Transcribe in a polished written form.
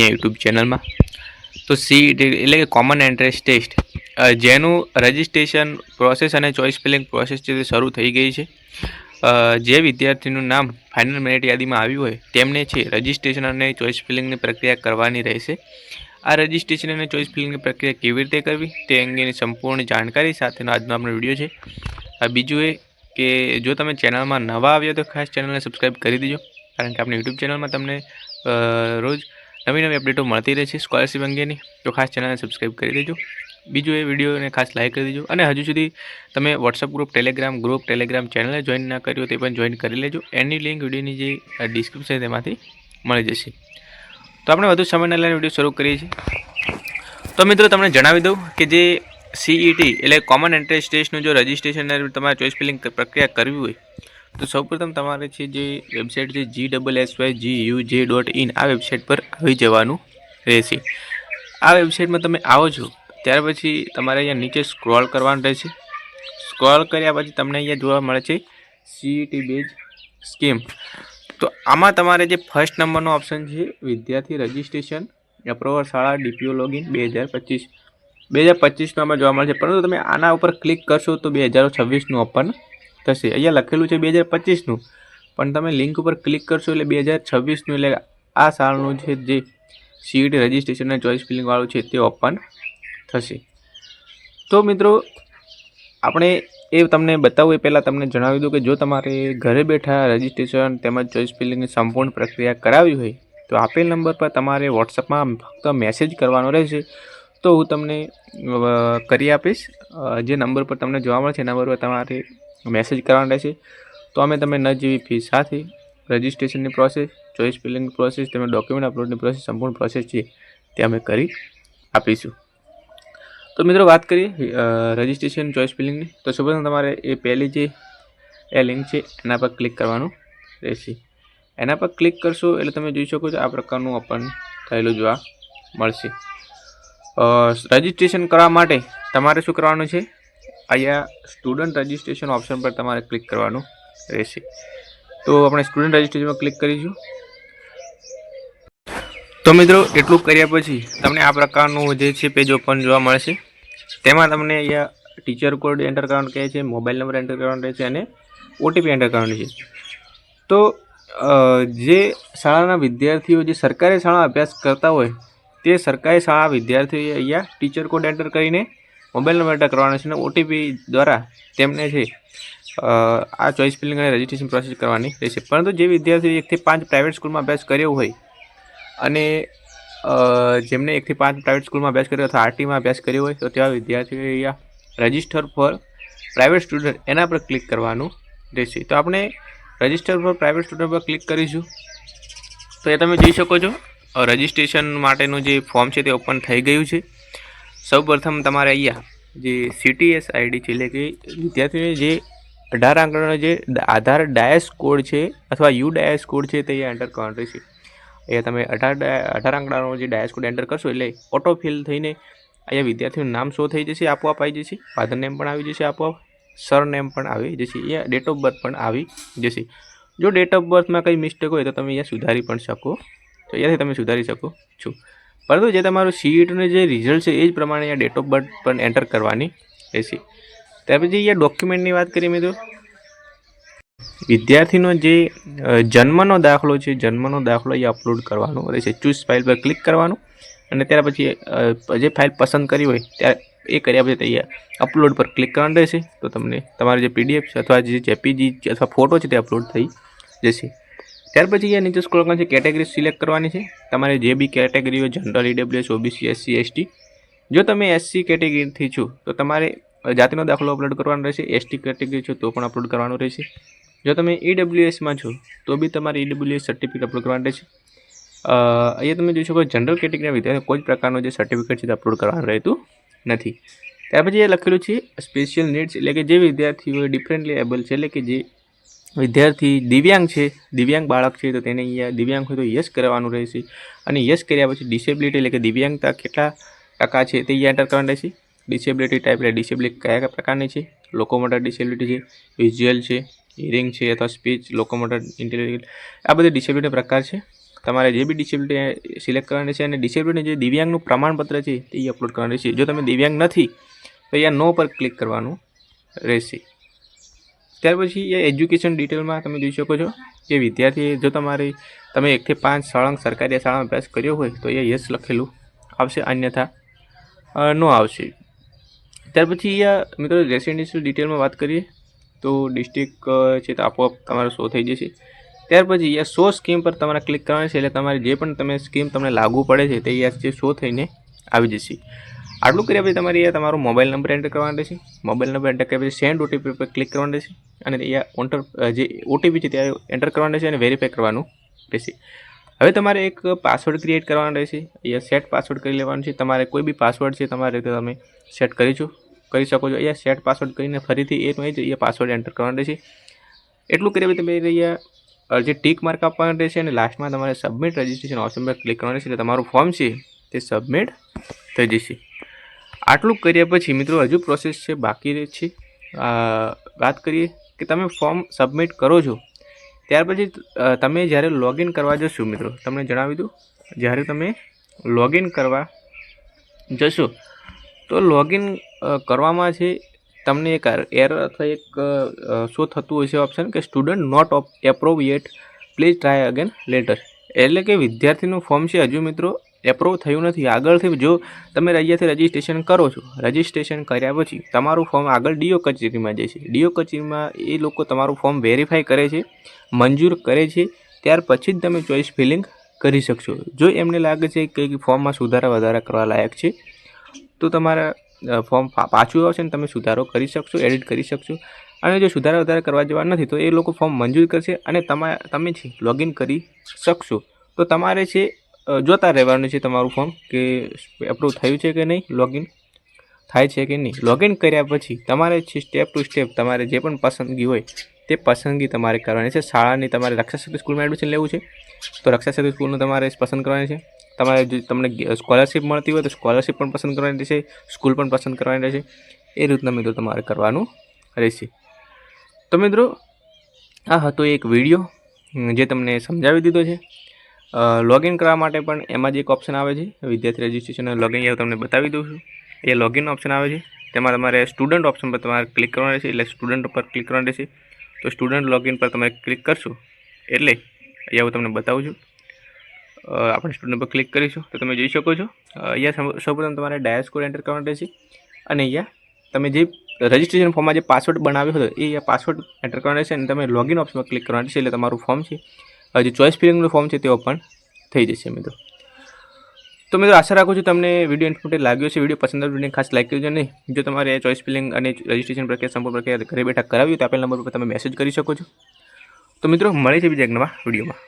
YouTube ચેનલમાં તો CET એટલે કે કોમન એન્ટ્રન્સ ટેસ્ટ જેનું રજિસ્ટ્રેશન પ્રોસેસ અને ચોઇસ ફિલિંગ પ્રોસેસ છે તે શરૂ થઈ ગઈ છે। જે વિદ્યાર્થીનું નામ ફાઇનલ મેરિટ યાદીમાં આવ્યું હોય તેમને છે રજિસ્ટ્રેશન અને ચોઇસ ફિલિંગની પ્રક્રિયા કરવાની રહેશે। આ રજિસ્ટ્રેશન અને ચોઇસ ફિલિંગની પ્રક્રિયા કેવી રીતે કરવી તે અંગેની સંપૂર્ણ જાણકારી સાથેનો આજનો આપણો વિડીયો છે। બીજું એ કે જો તમે ચેનલમાં નવા આવ્યા તો ખાસ ચેનલને સબસ્ક્રાઈબ કરી દેજો, કારણ કે આપણી યુટ્યુબ ચેનલમાં તમને રોજ નવી અપડેટો મળતી રહે છે સ્કોલરશિપ અંગેની, તો ખાસ ચેનલને સબસ્ક્રાઈબ કરી દેજો। બીજું એ વિડીયોને ખાસ લાઈક કરી દેજો અને હજુ સુધી તમે વોટ્સઅપ ગ્રુપ, ટેલિગ્રામ ચેનલને જોઈન ના કર્યો તે પણ જોઈન કરી લેજો। એની લિંક વિડીયોની જે ડિસ્ક્રિપ્શન છે તેમાંથી મળી જશે। તો આપણે વધુ સમય ન લઈને વિડીયો શરૂ કરીએ છીએ। તો મિત્રો તમને જણાવી દઉં કે જે સીઈટી એટલે કોમન એન્ટ્રન્સ ટેસ્ટનું જો રજિસ્ટ્રેશન તમારે ચોઇસ ફિલિંગ પ્રક્રિયા કરવી હોય તો સૌપ્રથમ તમારે છે જે વેબસાઇટ છે GSSYGUJ.in આ વેબસાઇટ પર આવી જવાનું રહેશે। આ વેબસાઇટમાં તમે આવો છો ત્યાર પછી તમારે અહીંયા નીચે સ્ક્રોલ કરવાનું રહેશે। સ્ક્રોલ કર્યા પછી તમને અહીંયા જોવા મળે છે સીઈટી બેઝ સ્કીમ। તો આમાં તમારે જે ફર્સ્ટ નંબરનો ઓપ્શન છે વિદ્યાર્થી રજિસ્ટ્રેશન અપ્રુવલ શાળા DPO લોગિન 2025 આમાં જોવા મળે છે, પરંતુ તમે આના ઉપર ક્લિક કરશો તો 2026નું ઓપન થશે। અહીંયા લખેલું છે 2025નું, પણ તમે લિંક ઉપર ક્લિક કરશો એટલે 2026નું એટલે આ સાલનું છે જે સીઈટી રજિસ્ટ્રેશન અને ચોઇસ ફિલિંગ વાળું છે તે ઓપન થશે। તો મિત્રો આપણે એ તમને બતાવું એ પહેલાં તમને જણાવી દઉં કે જો તમારે ઘરે બેઠા રજિસ્ટ્રેશન તેમજ ચોઇસ ફિલિંગની સંપૂર્ણ પ્રક્રિયા કરાવી હોય તો આપેલ નંબર પર તમારે વોટ્સઅપમાં ફક્ત મેસેજ કરવાનો રહેશે, તો હું તમને કરી આપીશ। જે નંબર પર તમને જોવા મળે છે એ નંબર પર તમારે મેસેજ કરવાનો રહેશે, તો અમે તમે ન જેવી ફી સાથે રજિસ્ટ્રેશનની પ્રોસેસ, ચોઇસ ફિલિંગની પ્રોસેસ, તેમજ ડોક્યુમેન્ટ અપલોડની પ્રોસેસ, સંપૂર્ણ પ્રોસેસ છે તે અમે કરી આપીશું। તો મિત્રો વાત કરીએ રજિસ્ટ્રેશન ચોઇસ ફિલિંગની, તો સૌપ્રથમ તમારે એ પહેલી જે એ લિંક છે એના પર ક્લિક કરવાનું રહેશે। એના પર ક્લિક કરશો એટલે તમે જોઈ શકો છો આ પ્રકારનું ઓપન થયેલું જોવા મળશે। રજિસ્ટ્રેશન કરવા માટે તમારે શું કરવાનું છે, અહીંયા સ્ટુડન્ટ રજિસ્ટ્રેશન ઓપ્શન પર તમારે ક્લિક કરવાનું રહેશે। તો આપણે સ્ટુડન્ટ રજિસ્ટ્રેશનમાં ક્લિક કરીશું। તો મિત્રો એટલું કર્યા પછી તમને આ પ્રકારનું જે છે પેજ ઓપન જોવા મળશે। તેમાં તમને અહીંયા ટીચર કોડ એન્ટર કરવાનું કહે છે, મોબાઈલ નંબર એન્ટર કરવાનો રહેશે અને OTP એન્ટર કરવાનું છે। તો જે શાળાના વિદ્યાર્થીઓ જે સરકારી શાળામાં અભ્યાસ કરતા હોય તે સરકારી શાળા વિદ્યાર્થીઓએ અહીંયા ટીચર કોડ એન્ટર કરીને મોબાઈલ નંબર એન્ટર કરવાનો છે અને OTP દ્વારા તેમને છે આ ચોઇસ ફિલિંગ અને રજિસ્ટ્રેશન પ્રોસેસ કરવાની રહેશે। પરંતુ જે વિદ્યાર્થીઓ 1 થી 5 પ્રાઇવેટ સ્કૂલમાં અભ્યાસ કર્યો હોય અને જેમને 1 થી 5 પ્રાઇવેટ સ્કૂલમાં અભ્યાસ કર્યો અથવા આરટીમાં અભ્યાસ કર્યો હોય તો તેવા વિદ્યાર્થીઓએ અહીંયા રજિસ્ટર ફોર પ્રાઇવેટ સ્ટુડન્ટ એના પર ક્લિક કરવાનું રહેશે। તો આપણે રજિસ્ટર ફોર પ્રાઇવેટ સ્ટુડન્ટ પર ક્લિક કરીશું તો એ તમે જોઈ શકો છો રજિસ્ટ્રેશન માટેનું જે ફોર્મ છે તે ઓપન થઈ ગયું છે। સૌપ્રથમ તમારે અહીંયા જે CTS ID છે એટલે કે વિદ્યાર્થીઓને જે 18 આંકડાનો જે આધાર ડાયસ કોડ છે અથવા UDIS કોડ છે તે અહીંયા એન્ટર કરવાનો રહેશે। અહીંયા તમે 18 આંકડાનો જે ડાયસ કોડ એન્ટર કરશો એટલે ઓટો ફિલ થઈને અહીંયા વિદ્યાર્થીનું નામ શો થઈ જશે, આપોઆપ આવી જશે, ફાધર નેમ પણ આવી જશે, આપોઆપ સર નેમ પણ આવી જશે, અહીંયા ડેટ ઓફ બર્થ પણ આવી જશે। જો ડેટ ઓફ બર્થમાં કંઈ મિસ્ટેક હોય તો તમે અહીંયા સુધારી પણ શકો, તો અહીંયાથી તમે સુધારી શકો છો। પરંતુ જે તમારું સીઈટીનું જે રિઝલ્ટ છે એ જ પ્રમાણે અહીંયા ડેટ ઓફ બર્થ પણ એન્ટર કરવાની રહેશે। ત્યાર પછી અહીંયા ડોક્યુમેન્ટની વાત કરીએ મિત્રો, વિદ્યાર્થીનો જે જન્મનો દાખલો છે જન્મનો દાખલો અહીંયા અપલોડ કરવાનો રહેશે। ચૂઝ ફાઇલ પર ક્લિક કરવાનું અને ત્યાર પછી જે ફાઇલ પસંદ કરી હોય ત્યારે એ કર્યા પછી અહીંયા અપલોડ પર ક્લિક કરવાનું રહેશે। તો તમને તમારે જે PDF છે અથવા જે JPG અથવા ફોટો છે તે અપલોડ થઈ જશે। ત્યાર પછી અહીંયા નીચે સ્ક્રોલ કરવાનું છે, કેટેગરી સિલેક્ટ કરવાની છે, તમારે જે બી કેટેગરી હોય general, EWS, OBC, SC, ST। જો તમે SC કેટેગરીથી છો તો તમારે જાતિનો દાખલો અપલોડ કરવાનો રહેશે, ST કેટેગરી છો તો પણ અપલોડ કરવાનું રહેશે। જો તમે EWSમાં છો તો બી તમારે EWS સર્ટિફિકેટ અપલોડ કરવાનું રહેશે। અહીંયા તમે જોઈ શકો જનરલ કેટેગરીના વિદ્યાર્થીઓ કોઈ જ પ્રકારનું જે સર્ટિફિકેટ છે તે અપલોડ કરવાનું રહેતું નથી। ત્યાર પછી એ લખેલું છે સ્પેશિયલ નીડ્સ એટલે કે જે વિદ્યાર્થીઓ ડિફરન્ટલી એબલ છે એટલે કે જે વિદ્યાર્થી દિવ્યાંગ છે, દિવ્યાંગ બાળક છે તો તેને અહીંયા દિવ્યાંગ હોય તો યસ કરવાનું રહેશે અને યસ કર્યા પછી ડિસેબિલિટી એટલે કે દિવ્યાંગતા કેટલા ટકા છે તે અહીંયા એન્ટર કરવાનું રહેશે। ડિસેબિલિટી ટાઈપ એટલે ડિસેબિલિટી કયા પ્રકારની છે, લોકોમોટર ડિસેબિલિટી છે, વિઝ્યુઅલ છે, હિયરિંગ છે અથવા સ્પીચ, લોકોમોટર ઇન્ટેલિજન્ટ, આ બધી ડિસેબિલિટી પ્રકાર છે। તમારે જે બી ડિસેબિલિટી સિલેક્ટ કરવાની છે અને ડિસેબિલિટી જે દિવ્યાંગનું પ્રમાણપત્ર છે તે અપલોડ કરવાનું છે. જો તમે દિવ્યાંગ નથી તો અહીંયા નો પર ક્લિક કરવાનું રહેશે. ત્યાર પછી એ એજ્યુકેશન ડિટેલમાં તમે જોઈ શકો છો કે વિદ્યાર્થી જો તમે 1 થી 5 સળંગ સરકારી શાળામાં અભ્યાસ કર્યો હોય તો અહીંયા યસ લખેલું આવશે, અન્યથા નો આવશે. ત્યાર પછી અહીંયા મિત્રો રેસિડેન્શિયલ ડિટેલમાં વાત કરીએ તો ડિસ્ટ્રિક્ટ છે તો આપોઆપ તમારે શો થઈ જશે. ત્યાર પછી અહીંયા શો સ્કીમ પર તમારે ક્લિક કરવાની છે, એટલે તમારે જે પણ તમે સ્કીમ તમને લાગુ પડે છે તે અહીંયા જે શો થઈને આવી જશે. આટલું કર્યા પછી તમારે અહીંયા તમારો મોબાઈલ નંબર એન્ટર કરવાનો રહેશે. મોબાઈલ નંબર એન્ટર કર્યા પછી સેન્ડ ઓટીપી પર ક્લિક કરવાનું રહેશે અને અહીંયા જે ઓટીપી છે તે એન્ટર કરવાનું રહેશે અને વેરીફાઈ કરવાનું રહેશે. હવે તમારે એક પાસવર્ડ ક્રિએટ કરવાનો રહેશે. અહીંયા સેટ પાસવર્ડ કરી લેવાનું છે. તમારે કોઈ બી પાસવર્ડ છે તમારે રીતે તમે સેટ કરી શકો છો. અહીંયા સેટ પાસવર્ડ કરીને ફરીથી એ અહીંયા પાસવર્ડ એન્ટર કરવાનો રહેશે. એટલું કર્યા પછી તમે અહીંયા જે ટીક માર્ક આપવાનું રહેશે અને લાસ્ટમાં તમારે સબમિટ રજિસ્ટ્રેશન ઓપ્શન પર ક્લિક કરવાનું રહેશે, એટલે તમારું ફોર્મ છે તે સબમિટ થઈ જશે. આટલું કર્યા પછી મિત્રો હજુ પ્રોસેસ છે બાકી છે. વાત કરીએ કે તમે ફોર્મ સબમિટ કરો છો ત્યાર પછી તમે જ્યારે લોગિન કરવા જશો મિત્રો, તમને જણાવી દઉં, જ્યારે તમે લોગિન કરવા જશો તો લોગિન કરવામાં છે તમને એક એરર અથવા એક શો થતું હોય છે ઓપ્શન કે student not approve yet, please try again later. એટલે કે વિદ્યાર્થીનું ફોર્મ છે હજુ મિત્રો એપ્રુવ થયું નથી. આગળથી જો તમે અહીંયાથી રજિસ્ટ્રેશન કરો છો, રજિસ્ટ્રેશન કર્યા પછી તમારું ફોર્મ આગળ ડીઓ કચેરીમાં જાય છે. ડીઓ કચેરીમાં એ લોકો તમારું ફોર્મ વેરીફાઈ કરે છે, મંજૂર કરે છે, ત્યાર પછી જ તમે ચોઈસ ફિલિંગ કરી શકશો. જો એમને લાગે છે કે ફોર્મમાં સુધારા વધારા કરવા લાયક છે તો તમારા ફોર્મ પાછું આવશે ને તમે સુધારો કરી શકશો, એડિટ કરી શકશો. અને જો સુધારા વધારા કરવા જેવા નથી તો એ લોકો ફોર્મ મંજૂર કરશે અને તમે છે લોગિન કરી શકશો. તો તમારે છે જોતા રહેવાનું છે તમારું ફોર્મ કે એપ્રુવ થયું છે કે નહીં, લોગિન થાય છે કે નહીં. લોગિન કર્યા પછી તમારે છે સ્ટેપ ટુ સ્ટેપ તમારે જે પણ પસંદગી હોય તે પસંદગી તમારે કરવાની છે. શાળાની તમારે રક્ષાશક્તિ સ્કૂલમાં એડમિશન લેવું છે તો રક્ષાશક્તિ સ્કૂલનું તમારે પસંદ કરવાની છે. તમારે જો તમને સ્કોલરશિપ મળતી હોય તો સ્કોલરશિપ પણ પસંદ કરવાની રહેશે, સ્કૂલ પણ પસંદ કરવાની રહેશે. એ રીતના મિત્રો તમારે કરવાનું રહેશે. તો મિત્રો આ હતો એક વિડીયો જે તમને સમજાવી દીધો છે. લોગિન કરવા માટે પણ એમાં જ એક ઓપ્શન આવે છે વિદ્યાર્થી રજિસ્ટ્રેશન લોગિન, એ તમને બતાવી દઉં છું. એ લોગિન ઓપ્શન આવે છે, તેમાં તમારે સ્ટુડન્ટ ઓપ્શન પર તમારે ક્લિક કરવાનું રહેશે. એટલે સ્ટુડન્ટ પર ક્લિક કરવાનું રહેશે. તો સ્ટુડન્ટ લોગિન પર તમે ક્લિક કરશો એટલે અહીંયા હું તમને બતાવું છું. આપણે સ્ટુડન્ટ પર ક્લિક કરીશું તો તમે જોઈ શકો છો અહીંયા સૌપ્રથમ તમારે ડાયસ કોડ એન્ટર કરવાનો રહેશે અને અહીંયા તમે જે રજિસ્ટ્રેશન ફોર્મમાં જે પાસવર્ડ બનાવ્યો હતો એ અહીંયા પાસવર્ડ એન્ટર કરવાનો રહેશે અને તમે લોગિન ઓપ્શન પર ક્લિક કરવાનું રહેશે. એટલે તમારું ફોર્મ છે જે ચોઈસ ફિલિંગનું ફોર્મ છે તે ઓપન થઈ જશે મિત્રો. તો મિત્રો આશા રાખું છું તમને વિડીયો ઇન્ફોર્મેટિવ લાગ્યો છે. વિડીયો પસંદ આવ્યો ખાસ લાઈક કરજો. નહીં જો તમારે ચોઈસ ફિલિંગ અને રજિસ્ટ્રેશન પ્રક્રિયા સંપૂર્ણ પ્રક્રિયા ઘરે બેઠા કરાવ્યું તો આપેલ નંબર પર તમે મેસેજ કરી શકો છો. તો મિત્રો મળે છે બીજા એક નવા વિડીયોમાં.